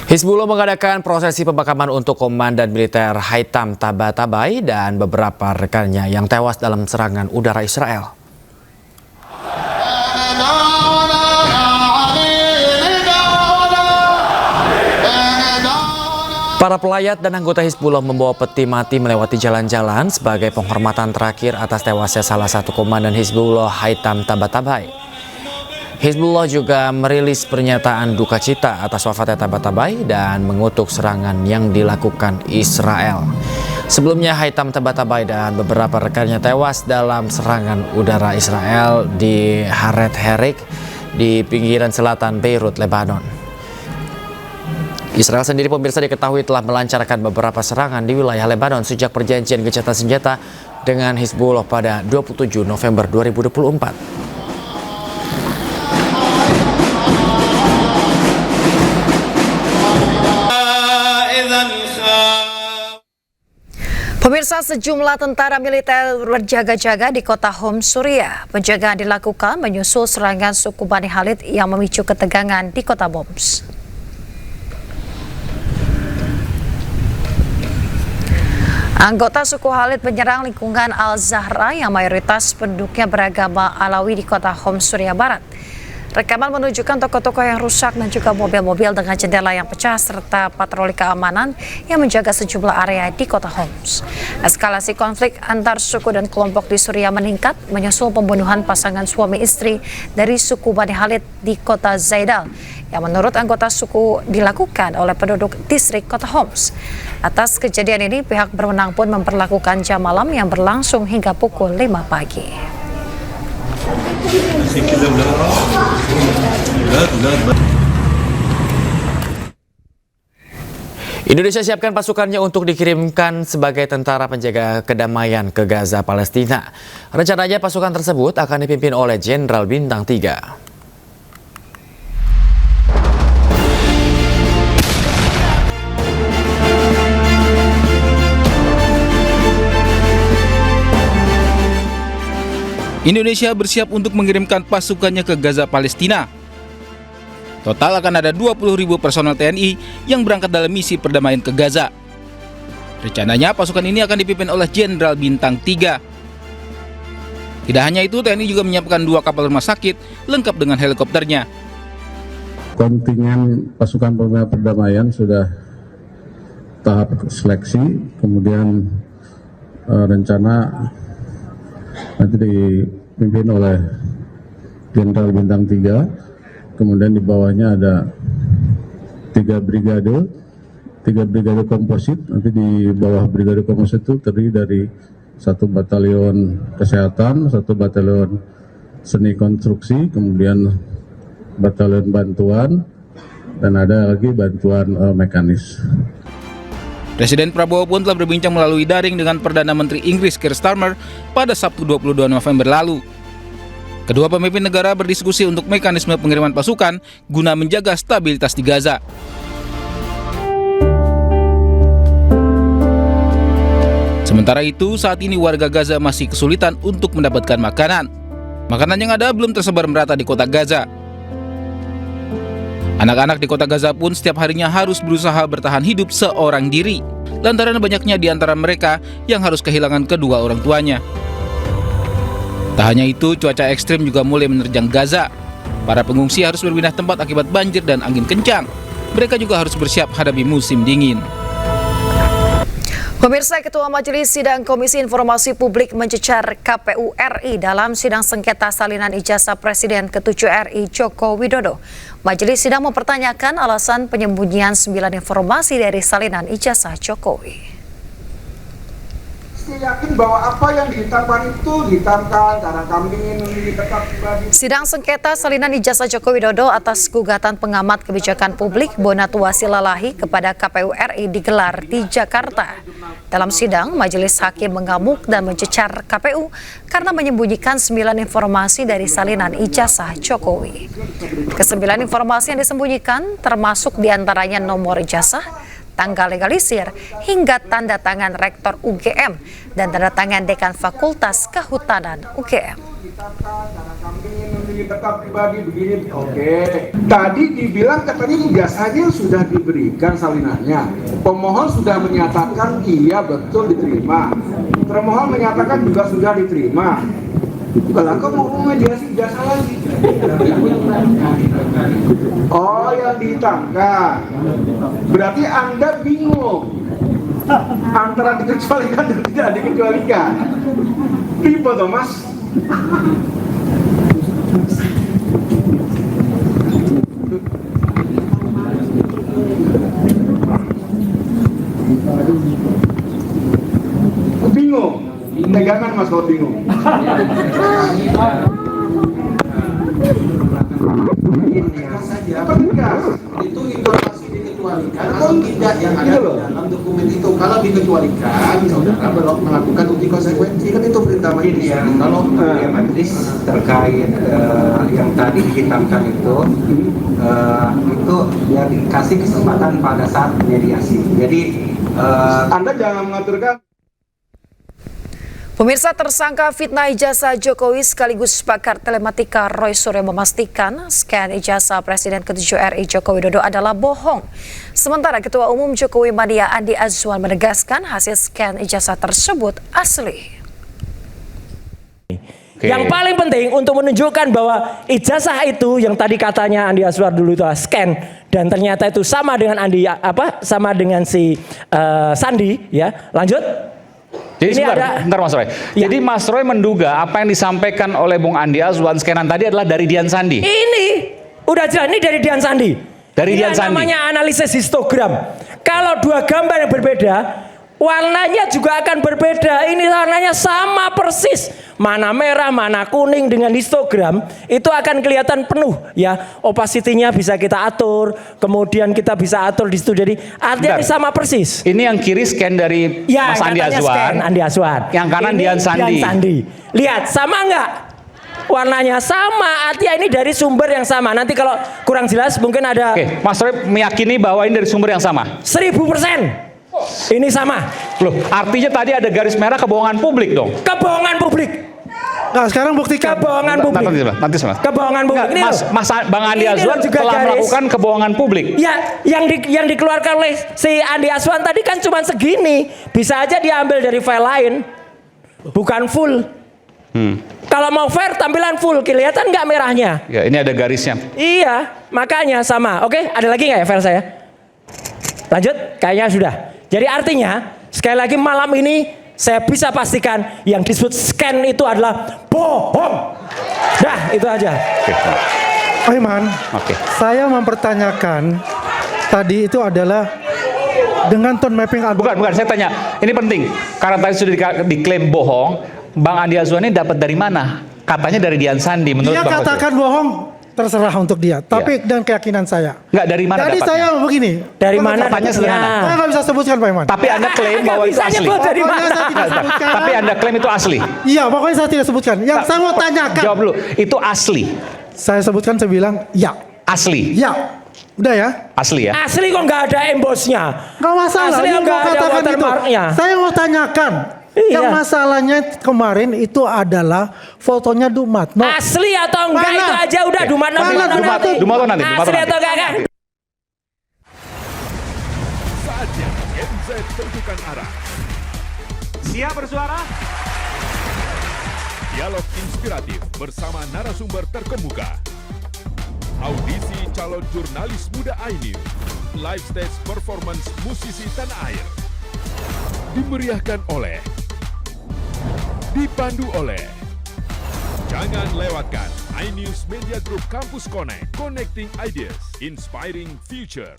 Hizbullah mengadakan prosesi pemakaman untuk Komandan Militer Haitham Tabatabai dan beberapa rekannya yang tewas dalam serangan udara Israel. Para pelayat dan anggota Hizbullah membawa peti mati melewati jalan-jalan sebagai penghormatan terakhir atas tewasnya salah satu komandan Hizbullah Haitham Tabatabai. Hizbullah juga merilis pernyataan duka cita atas wafatnya Tabatabai dan mengutuk serangan yang dilakukan Israel. Sebelumnya Haitham Tabatabai dan beberapa rekannya tewas dalam serangan udara Israel di Haret Herik di pinggiran selatan Beirut, Lebanon. Israel sendiri pemirsa diketahui telah melancarkan beberapa serangan di wilayah Lebanon sejak perjanjian gencatan senjata dengan Hizbullah pada 27 November 2024. Pemirsa, sejumlah tentara militer berjaga-jaga di kota Homs, Suriah. Penjagaan dilakukan menyusul serangan suku Bani Khalid yang memicu ketegangan di kota Homs. Anggota suku Khalid menyerang lingkungan Al-Zahra yang mayoritas penduduknya beragama Alawi di kota Homs, Suriah Barat. Rekaman menunjukkan toko-toko yang rusak dan juga mobil-mobil dengan jendela yang pecah serta patroli keamanan yang menjaga sejumlah area di kota Homs. Eskalasi konflik antar suku dan kelompok di Suriah meningkat menyusul pembunuhan pasangan suami istri dari suku Bani Khalid di kota Zaidal yang menurut anggota suku dilakukan oleh penduduk distrik kota Homs. Atas kejadian ini, pihak berwenang pun memperlakukan jam malam yang berlangsung hingga pukul 5 pagi. Indonesia siapkan pasukannya untuk dikirimkan sebagai tentara penjaga kedamaian ke Gaza, Palestina. Rencananya pasukan tersebut akan dipimpin oleh Jenderal Bintang 3. Indonesia bersiap untuk mengirimkan pasukannya ke Gaza, Palestina. Total akan ada 20.000 personel TNI yang berangkat dalam misi perdamaian ke Gaza. Rencananya pasukan ini akan dipimpin oleh Jenderal Bintang 3. Tidak hanya itu, TNI juga menyiapkan 2 kapal rumah sakit lengkap dengan helikopternya. Kontingen pasukan perdamaian sudah tahap seleksi, kemudian rencana nanti dipimpin oleh Jenderal Bintang 3, kemudian di bawahnya ada 3 brigade komposit. Nanti di bawah brigade komposit itu terdiri dari 1 batalion kesehatan, 1 batalion seni konstruksi, kemudian batalion bantuan, dan ada lagi bantuan mekanis. Presiden Prabowo pun telah berbincang melalui daring dengan Perdana Menteri Inggris Keir Starmer pada Sabtu 22 November lalu. Kedua pemimpin negara berdiskusi untuk mekanisme pengiriman pasukan guna menjaga stabilitas di Gaza. Sementara itu, saat ini warga Gaza masih kesulitan untuk mendapatkan makanan. Makanan yang ada belum tersebar merata di kota Gaza. Anak-anak di kota Gaza pun setiap harinya harus berusaha bertahan hidup seorang diri, lantaran banyaknya di antara mereka yang harus kehilangan kedua orang tuanya. Tak hanya itu, cuaca ekstrim juga mulai menerjang Gaza. Para pengungsi harus berpindah tempat akibat banjir dan angin kencang. Mereka juga harus bersiap hadapi musim dingin. Pemirsa, Ketua Majelis Sidang Komisi Informasi Publik mencecar KPU RI dalam sidang sengketa salinan ijazah Presiden ke-7 RI Joko Widodo. Majelis Sidang mempertanyakan alasan penyembunyian 9 informasi dari salinan ijazah Jokowi. Saya yakin bahwa apa yang dihitamkan itu dihitamkan karena kami ingin tetap pribadi. Sidang sengketa salinan ijazah Joko Widodo atas gugatan pengamat kebijakan publik Bonatu Wasilalahi kepada KPU RI digelar di Jakarta. Dalam sidang, majelis hakim mengamuk dan mencecar KPU karena menyembunyikan 9 informasi dari salinan ijazah Jokowi. Ke-9 informasi yang disembunyikan termasuk diantaranya nomor ijazah, tanggal legalisir, hingga tanda tangan Rektor UGM dan tanda tangan Dekan Fakultas Kehutanan UGM. Data pribadi begini, oke. Tadi dibilang katanya ijazahnya sudah diberikan salinannya. Pemohon sudah menyatakan iya betul diterima. Termohon menyatakan juga sudah diterima. Kalau kau mau mediasi ijazah lagi. Oh, yang ditangkap. Berarti Anda bingung antara dikecualikan dan tidak dikecualikan. Tipe toh, Mas. Bingung, pegangan Mas kalau bingung. Itu informasi dikecualikan atau tidak yang ada di dalam dokumen itu. Kalau dikecualikan, saudara belum melakukan uji konsekuensi, kan itu perintah majelis. Kalau majelis terkait yang tadi dihitamkan itu ya dikasih kesempatan pada saat mediasi. Jadi Anda jangan mengaturkan. Pemirsa, tersangka fitnah ijazah Jokowi sekaligus pakar telematika Roy Suryo memastikan scan ijazah Presiden ke-7 RI Joko Widodo adalah bohong. Sementara Ketua Umum Jokowi Mania Andi Azwan menegaskan hasil scan ijazah tersebut asli. Yang paling penting untuk menunjukkan bahwa ijazah itu yang tadi katanya Andi Azwar dulu itu scan dan ternyata itu sama dengan sama dengan si Sandi, ya. Lanjut. Jadi Ini bentar Mas Roy. Ya. Jadi Mas Roy menduga apa yang disampaikan oleh Bung Andi Azwan scanan tadi adalah dari Dian Sandi. Ini udah jelas, ini dari Dian Sandi. Dari ini Dian Sandi. namanya analisis histogram. Kalau dua gambar yang berbeda, warnanya juga akan berbeda. Ini warnanya sama persis. Mana merah, mana kuning dengan histogram itu akan kelihatan penuh, ya. Opacity-nya bisa kita atur, kemudian kita bisa atur di situ. Jadi artinya ini sama persis. Ini yang kiri scan dari Ya, Mas Andi katanya Azwan. scan Andi Azwan. Yang kanan Ini Dian Sandi. Dian Sandi. Lihat, sama nggak? Warnanya sama, artinya ini dari sumber yang sama. Nanti kalau kurang jelas mungkin ada. Oke, Mas Roy meyakini bahwa ini dari sumber yang sama. 1000%. Ini sama. Loh, artinya tadi ada garis merah kebohongan publik dong. Kebohongan publik. Nah, sekarang buktikan. Kebohongan publik. Nanti Mas. Kebohongan publik. Ini Mas, loh. Bang Andi Ini Azwan loh juga telah garis. melakukan kebohongan publik. Ya, yang dikeluarkan oleh si Andi Azwan tadi kan cuma segini. Bisa aja diambil dari file lain. Bukan full. Kalau mau fair tampilan full, kelihatan nggak merahnya? Ya, ini ada garisnya. Iya, makanya sama. Oke, ada lagi nggak ya file saya? Lanjut, kayaknya sudah. Jadi artinya, sekali lagi malam ini saya bisa pastikan yang disebut scan itu adalah bohong. Dah, itu aja. Aiman, saya mempertanyakan tadi itu adalah dengan tone mapping. Bukan, saya tanya. Ini penting. Karena tadi sudah diklaim bohong, Bang Andi Azwan ini dapat dari mana? Katanya dari Dian Sandi. Menurut Dia Bang katakan bohong, terserah untuk dia. Tapi dan keyakinan saya. Enggak, dari mana Jadi dapatnya? saya begini. Dari mana Katanya sederhana. Saya nggak bisa sebutkan Pak Iman. Tapi Anda klaim bahwa itu asli. Dari Pokoknya mana? saya tidak sebutkan. Tapi Anda klaim itu asli. Iya, pokoknya saya tidak sebutkan. Yang saya mau tanyakan. Jawab dulu. Itu asli. Saya sebutkan, saya bilang ya. Asli. Ya. Udah ya? Asli ya. Asli kok nggak ada embosnya. Nggak masalah. Asli Ini nggak mau ada katakan itu. watermarknya. Saya mau tanyakan. Iya. Yang masalahnya kemarin itu adalah fotonya Dumatno. Asli atau enggak Mana? itu aja udah Dumatno. Dumatno nanti. Asli atau enggak? Saatnya NZ tentukan arah. Siap bersuara? Dialog inspiratif bersama narasumber terkemuka. Audisi calon jurnalis muda iNews. Live stage performance musisi tanah air. Dimeriahkan oleh, dipandu oleh. Jangan lewatkan iNews Media Group Campus Connect. Connecting Ideas, Inspiring Future.